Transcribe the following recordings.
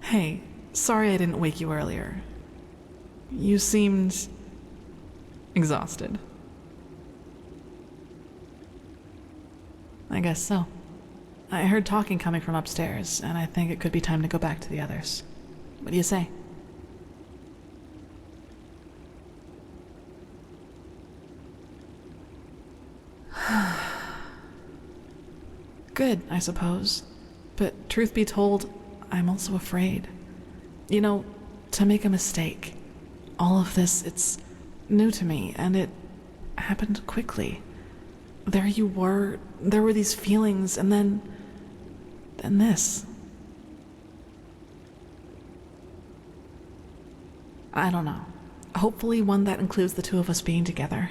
Hey, sorry I didn't wake you earlier. You seemed exhausted. I guess so. I heard talking coming from upstairs, and I think it could be time to go back to the others. What do you say? Good, I suppose. But truth be told, I'm also afraid. You know, to make a mistake. All of this, it's new to me, and it happened quickly. There you were, there were these feelings, and then this. I don't know. Hopefully one that includes the two of us being together.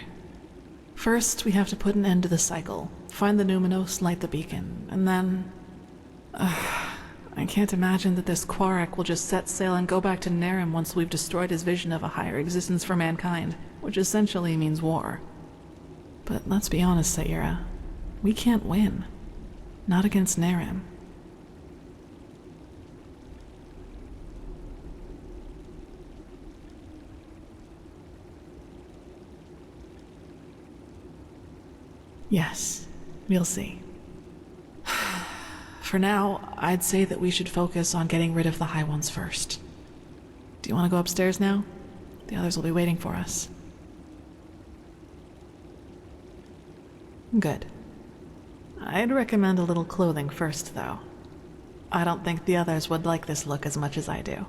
First, we have to put an end to the cycle, find the Numinos, light the beacon, and then... I can't imagine that this Quarak will just set sail and go back to Nerim once we've destroyed his vision of a higher existence for mankind, which essentially means war. But let's be honest, Sayira. We can't win. Not against Nerim. Yes, we'll see. For now, I'd say that we should focus on getting rid of the High Ones first. Do you want to go upstairs now? The others will be waiting for us. Good. I'd recommend a little clothing first, though. I don't think the others would like this look as much as I do.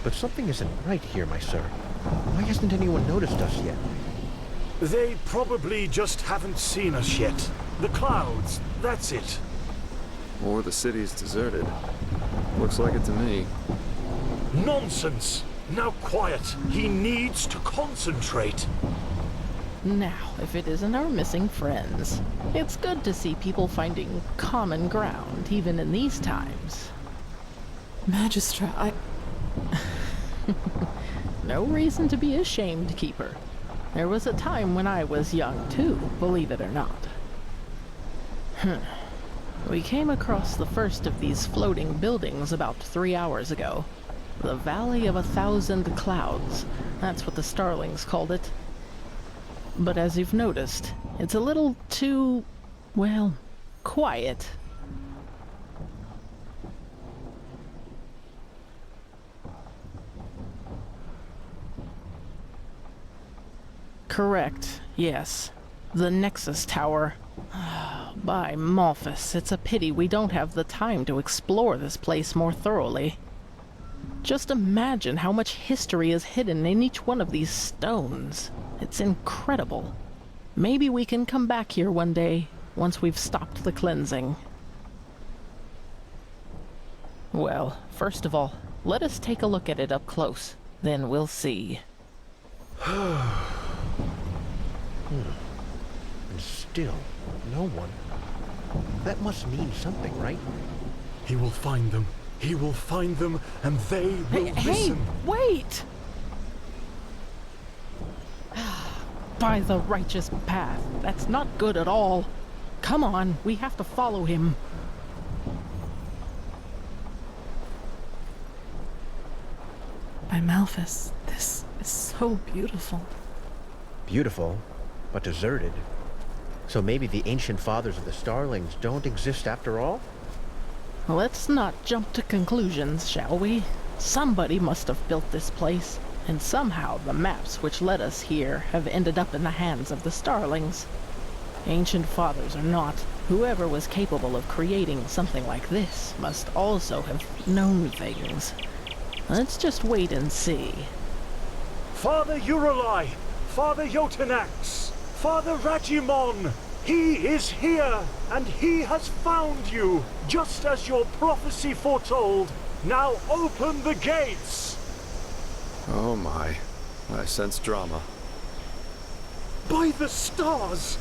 But something isn't right here, my sir. Why hasn't anyone noticed us yet? They probably just haven't seen us yet. The clouds, that's it. Or the city's deserted. Looks like it to me. Nonsense! Now quiet. He needs to concentrate. Now, if it isn't our missing friends. It's good to see people finding common ground, even in these times. Magistra, No reason to be ashamed, Keeper. There was a time when I was young, too, believe it or not. We came across the first of these floating buildings about 3 hours ago. The Valley of 1,000 Clouds. That's what the Starlings called it. But as you've noticed, it's a little too, well, quiet. Correct, yes. The Nexus Tower. By Malphus, it's a pity we don't have the time to explore this place more thoroughly. Just imagine how much history is hidden in each one of these stones. It's incredible. Maybe we can come back here one day, once we've stopped the cleansing. Well, first of all, let us take a look at it up close. Then we'll see. And still, no one. That must mean something, right? He will find them. He will find them, and they will listen. Hey, wait! By the righteous path. That's not good at all. Come on, we have to follow him. by Malphus, this is so beautiful. Beautiful, but deserted. So maybe the ancient fathers of the Starlings don't exist after all? Let's not jump to conclusions, shall we? Somebody must have built this place, and somehow the maps which led us here have ended up in the hands of the Starlings. Ancient fathers or not, whoever was capable of creating something like this must also have known things. Let's just wait and see. Father Eurolai, Father Jotanax, Father Ragimon, he is here, and he has found you, just as your prophecy foretold. Now open the gates! Oh my, I sense drama. By the stars!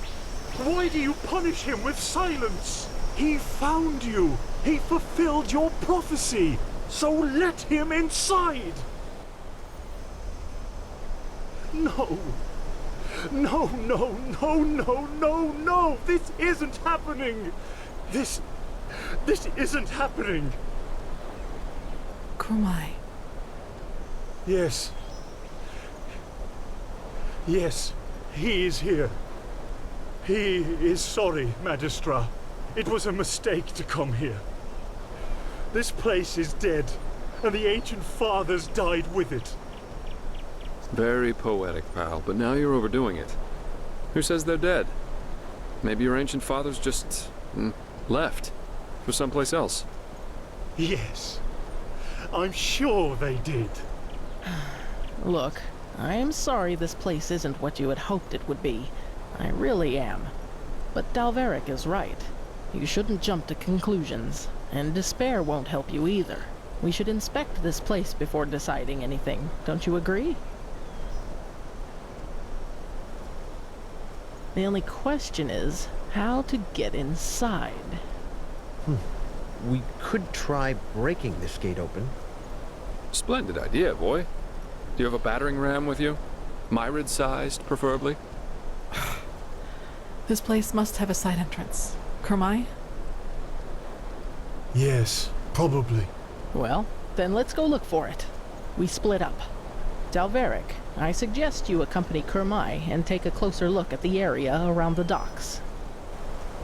Why do you punish him with silence? He found you! He fulfilled your prophecy! So let him inside! No! No, no, no, no, no, no! This isn't happening! This isn't happening! Kurmai, Yes. Yes, he is here. He is sorry, Magistra. It was a mistake to come here. This place is dead, and the ancient fathers died with it. Very poetic, pal, but now you're overdoing it. Who says they're dead? Maybe your ancient fathers just left for someplace else. Yes, I'm sure they did. Look, I am sorry this place isn't what you had hoped it would be. I really am. But Dalveric is right. You shouldn't jump to conclusions, and despair won't help you either. We should inspect this place before deciding anything, don't you agree? The only question is how to get inside. We could try breaking this gate open. Splendid idea, boy. Do you have a battering ram with you? Myrid-sized, preferably? this place must have a side entrance. Kurmai? Yes, probably. Well, then let's go look for it. We split up. Dalveric, I suggest you accompany Kurmai and take a closer look at the area around the docks.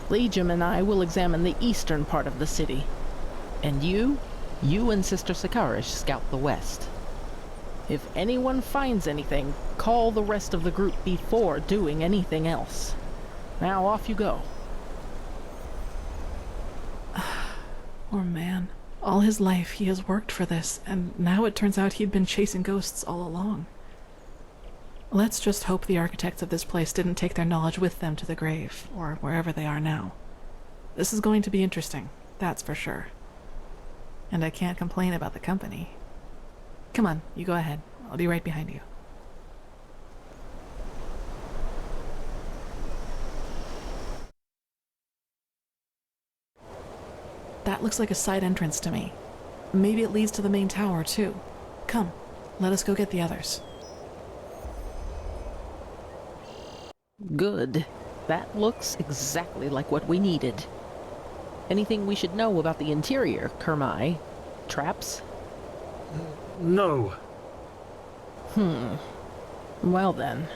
Legium and I will examine the eastern part of the city. And you and Sister Sakarish scout the west. If anyone finds anything, call the rest of the group before doing anything else. Now off you go. Poor man. All his life he has worked for this, and now it turns out he'd been chasing ghosts all along. Let's just hope the architects of this place didn't take their knowledge with them to the grave, or wherever they are now. This is going to be interesting, that's for sure. And I can't complain about the company. Come on, you go ahead. I'll be right behind you. That looks like a side entrance to me. Maybe it leads to the main tower, too. Come, let us go get the others. Good. That looks exactly like what we needed. Anything we should know about the interior, Kurmai? Traps? No. Well then.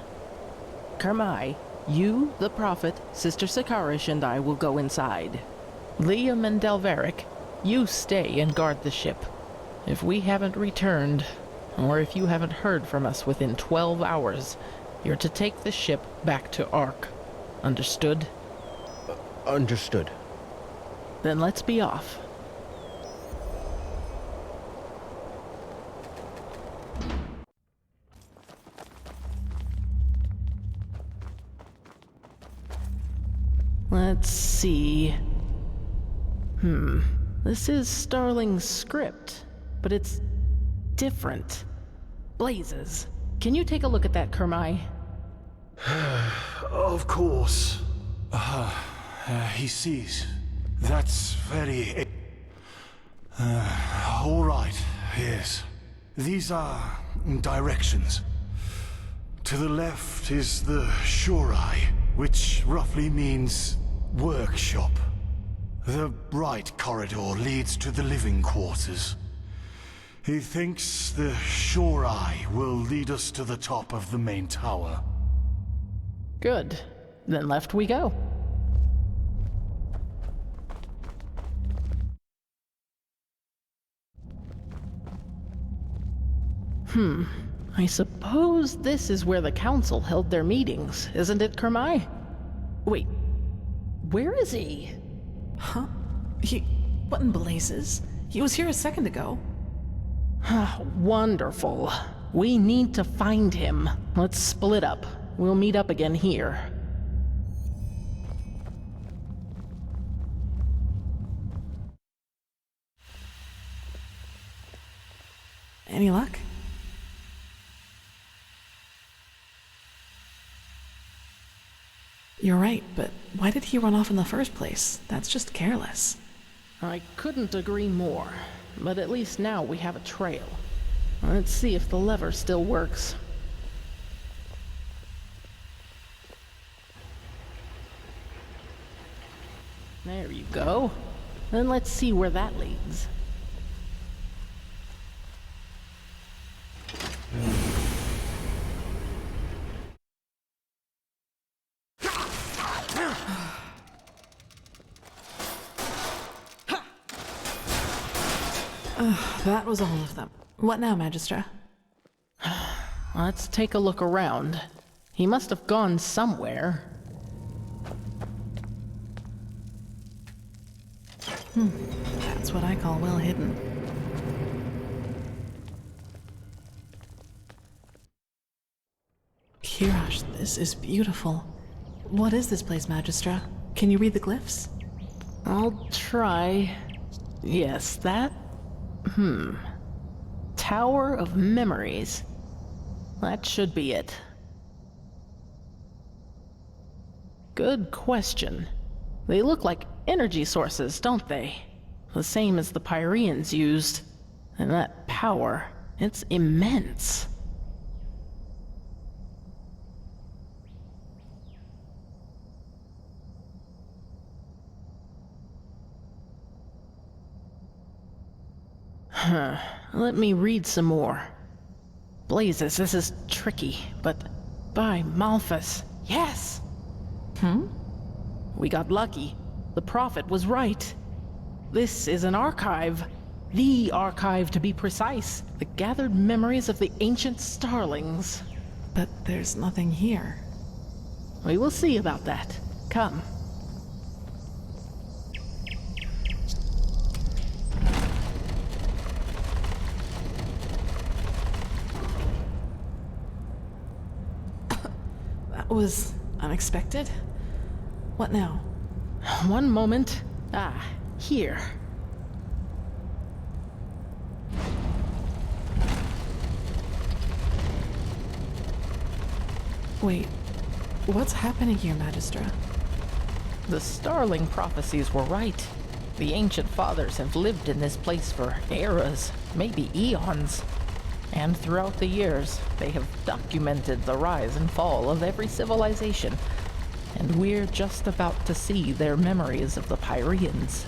Kurmai, you, the Prophet, Sister Sakarish, and I will go inside. Liam and Dalveric, you stay and guard the ship. If we haven't returned, or if you haven't heard from us within 12 hours, you're to take the ship back to Ark. Understood? Understood. Then let's be off. Let's see. This is Starling's script, but it's different. Blazes. Can you take a look at that, Kurmai? Of course. He sees. That's very... all right, yes. These are directions. To the left is the Shorai, which roughly means workshop. The right corridor leads to the living quarters. He thinks the Shorai will lead us to the top of the main tower. Good. Then left we go. I suppose this is where the council held their meetings, isn't it, Kurmai? Wait, where is he? Huh? What in blazes? He was here a second ago. Wonderful. We need to find him. Let's split up. We'll meet up again here. Any luck? You're right, but why did he run off in the first place? That's just careless. I couldn't agree more, but at least now we have a trail. Let's see if the lever still works. There you go. Then let's see where that leads. That was all of them. What now, Magistra? Let's take a look around. He must have gone somewhere. That's what I call well hidden. Kirash, this is beautiful. What is this place, Magistra? Can you read the glyphs? I'll try. Yes, that? Tower of Memories. That should be it. Good question. They look like energy sources, don't they? The same as the Pyreans used. And that power, it's immense. Let me read some more. Blazes, this is tricky, but by Malthus, yes! We got lucky. The prophet was right. This is an archive. The archive, to be precise. The gathered memories of the ancient starlings. But there's nothing here. We will see about that. Come. That was unexpected. What now? One moment. Here. Wait, what's happening here, Magistra? The starling prophecies were right. The ancient fathers have lived in this place for eras, maybe eons. And throughout the years, they have documented the rise and fall of every civilization. And we're just about to see their memories of the Pyreans.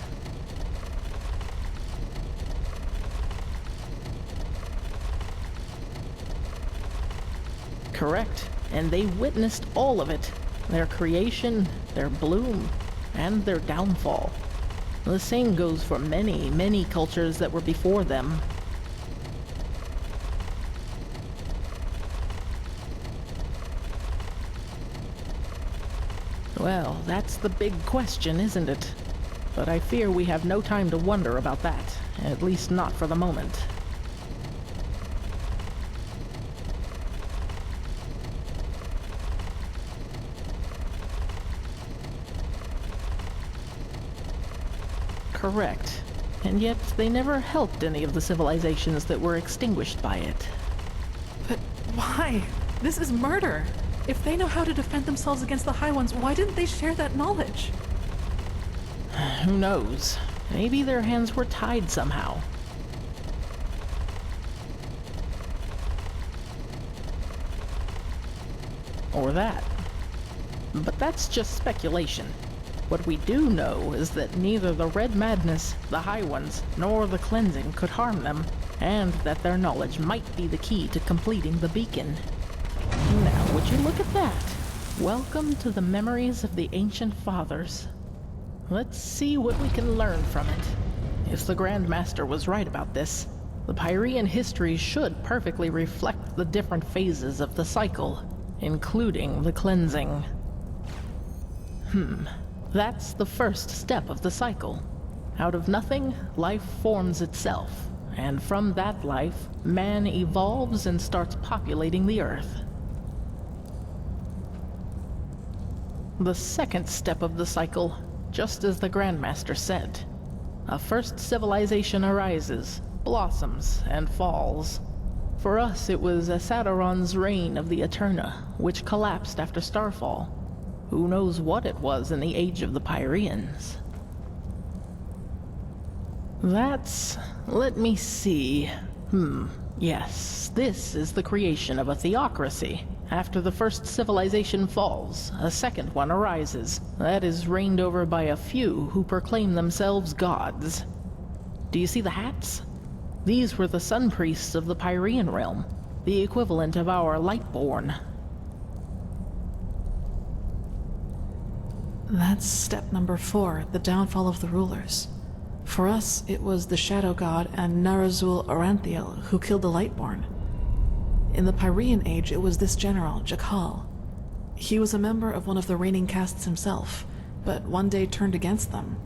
Correct, and they witnessed all of it. Their creation, their bloom, and their downfall. The same goes for many, many cultures that were before them. Well, that's the big question, isn't it? But I fear we have no time to wonder about that, at least not for the moment. Correct. And yet they never helped any of the civilizations that were extinguished by it. But why? This is murder. If they know how to defend themselves against the High Ones, why didn't they share that knowledge? Who knows? Maybe their hands were tied somehow. Or that. But that's just speculation. What we do know is that neither the Red Madness, the High Ones, nor the Cleansing could harm them, and that their knowledge might be the key to completing the beacon. Now, would you look at that? Welcome to the memories of the ancient fathers. Let's see what we can learn from it. If the Grand Master was right about this, the Pyrean history should perfectly reflect the different phases of the cycle, including the cleansing. That's the first step of the cycle. Out of nothing, life forms itself, and from that life, man evolves and starts populating the earth. The second step of the cycle, just as the Grandmaster said. A first civilization arises, blossoms, and falls. For us, it was Asaderon's reign of the Eterna, which collapsed after Starfall. Who knows what it was in the age of the Pyreans? Let me see. Yes, this is the creation of a theocracy, After the first civilization falls, a second one arises. That is reigned over by a few who proclaim themselves gods. Do you see the hats? These were the sun priests of the Pyrean realm, the equivalent of our Lightborn. That's step number 4, the downfall of the rulers. For us, it was the Shadow God and Narazul Aranthiel who killed the Lightborn. In the Pyrean Age, it was this general, Jakal. He was a member of one of the reigning castes himself, but one day turned against them.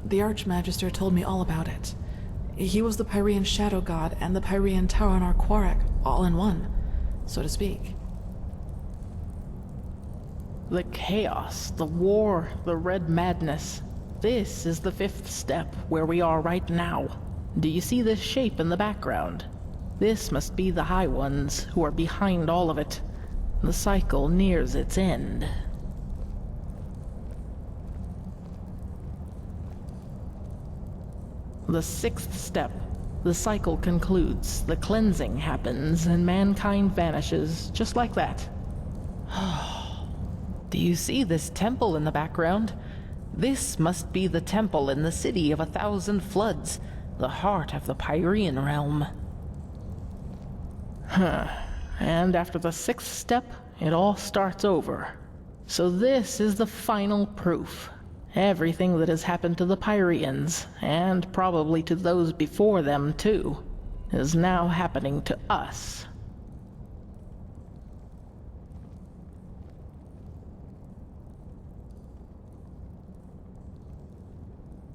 The Archmagister told me all about it. He was the Pyrean Shadow God and the Pyrean Taranar Quarak, all in one, so to speak. The chaos, the war, the red madness. This is the 5th step, where we are right now. Do you see this shape in the background? This must be the High Ones who are behind all of it. The cycle nears its end. The 6th step. The cycle concludes, the cleansing happens, and mankind vanishes, just like that. Do you see this temple in the background? This must be the temple in the city of 1,000 floods, the heart of the Pyrean realm. And after the 6th step, it all starts over. So this is the final proof. Everything that has happened to the Pyreans, and probably to those before them too, is now happening to us.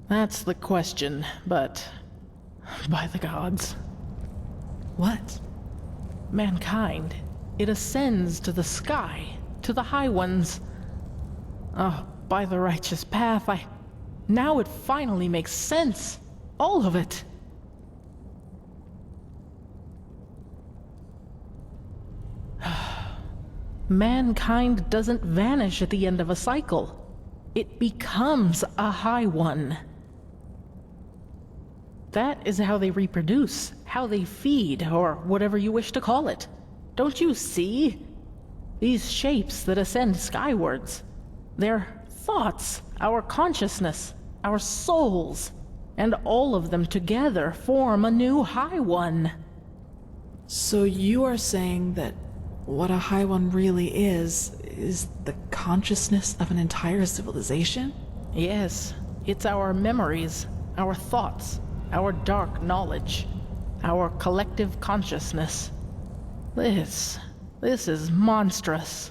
That's the question, but by the gods. What? Mankind, it ascends to the sky, to the High Ones. Oh, by the righteous path, now it finally makes sense. All of it. Mankind doesn't vanish at the end of a cycle. It becomes a High One. That is how they reproduce, how they feed, or whatever you wish to call it. Don't you see? These shapes that ascend skywards. They're thoughts, our consciousness, our souls, and all of them together form a new High One. So you are saying that what a High One really is the consciousness of an entire civilization? Yes, it's our memories, our thoughts, our dark knowledge, our collective consciousness. This is monstrous.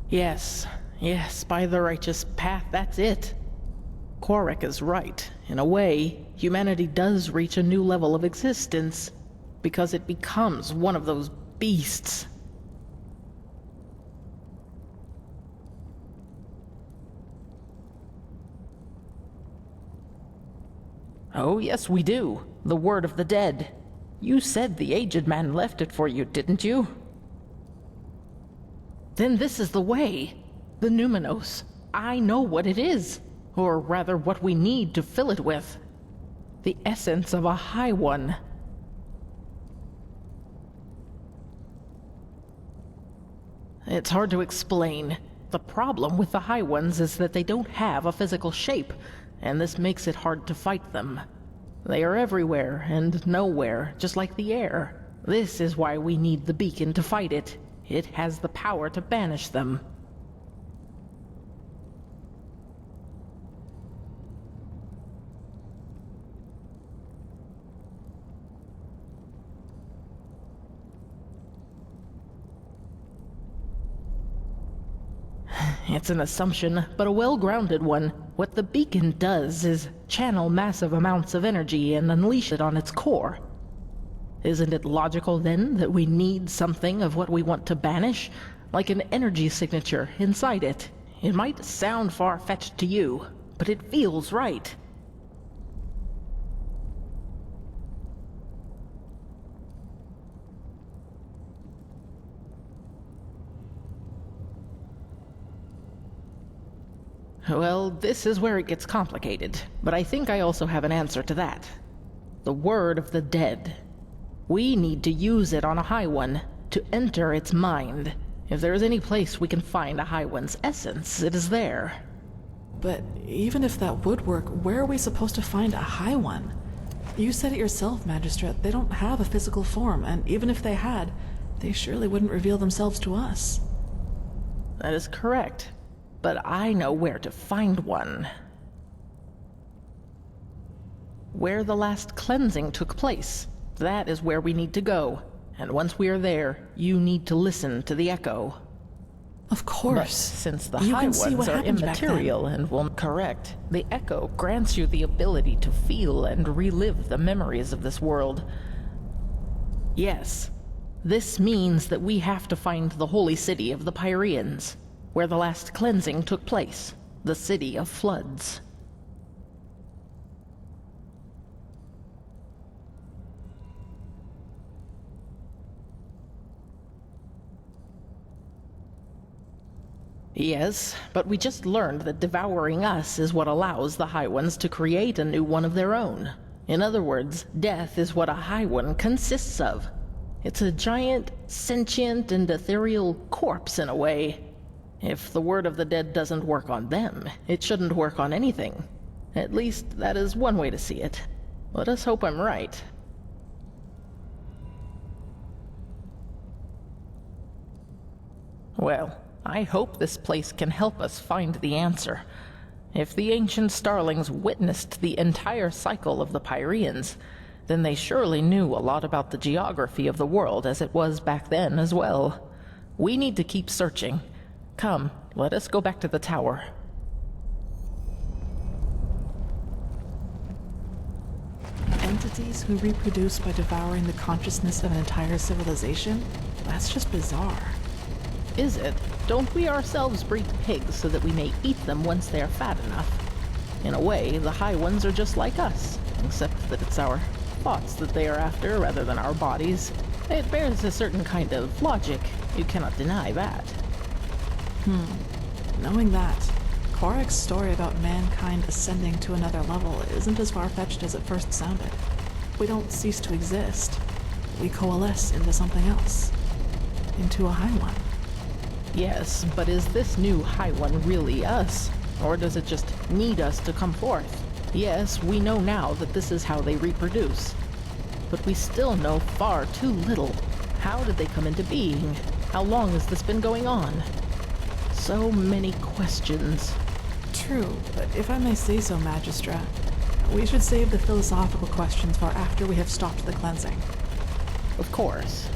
Yes, by the righteous path, that's it. Quarak is right. In a way, humanity does reach a new level of existence, because it becomes one of those beasts. Oh, yes, we do. The word of the dead. You said the aged man left it for you, didn't you? Then this is the way. The Numinos. I know what it is. Or rather, what we need to fill it with. The essence of a High One. It's hard to explain. The problem with the High Ones is that they don't have a physical shape, and this makes it hard to fight them. They are everywhere and nowhere, just like the air. This is why we need the beacon to fight it. It has the power to banish them. It's an assumption, but a well-grounded one. What the beacon does is channel massive amounts of energy and unleash it on its core. Isn't it logical, then, that we need something of what we want to banish? Like an energy signature inside it. It might sound far-fetched to you, but it feels right. Well, this is where it gets complicated, but I think I also have an answer to that. The word of the dead. We need to use it on a High One, to enter its mind. If there is any place we can find a High One's essence, it is there. But even if that would work, where are we supposed to find a High One? You said it yourself, Magistrate. They don't have a physical form, and even if they had, they surely wouldn't reveal themselves to us. That is correct, but I know where to find one. Where the last cleansing took place, that is where we need to go. And once we are there, you need to listen to the echo. Of But course. since the You High can see Ones what are happened back then. immaterial and will correct, the echo grants you the ability to feel and relive the memories of this world. Yes, this means that we have to find the holy city of the Pyreans, where the last cleansing took place, the city of floods. Yes, but we just learned that devouring us is what allows the High Ones to create a new one of their own. In other words, death is what a High One consists of. It's a giant, sentient, and ethereal corpse in a way. If the word of the dead doesn't work on them, it shouldn't work on anything. At least, that is one way to see it. Let us hope I'm right. Well, I hope this place can help us find the answer. If the ancient starlings witnessed the entire cycle of the Pyreans, then they surely knew a lot about the geography of the world as it was back then as well. We need to keep searching. Come, let us go back to the tower. Entities who reproduce by devouring the consciousness of an entire civilization? That's just bizarre. Is it? Don't we ourselves breed pigs so that we may eat them once they are fat enough? In a way, the High Ones are just like us, except that it's our thoughts that they are after rather than our bodies. It bears a certain kind of logic. You cannot deny that. Knowing that, Korak's story about mankind ascending to another level isn't as far-fetched as it first sounded. We don't cease to exist. We coalesce into something else. Into a High One. Yes, but is this new High One really us? Or does it just need us to come forth? Yes, we know now that this is how they reproduce. But we still know far too little. How did they come into being? How long has this been going on? So many questions. True, but if I may say so, Magistra, we should save the philosophical questions for after we have stopped the cleansing. Of course.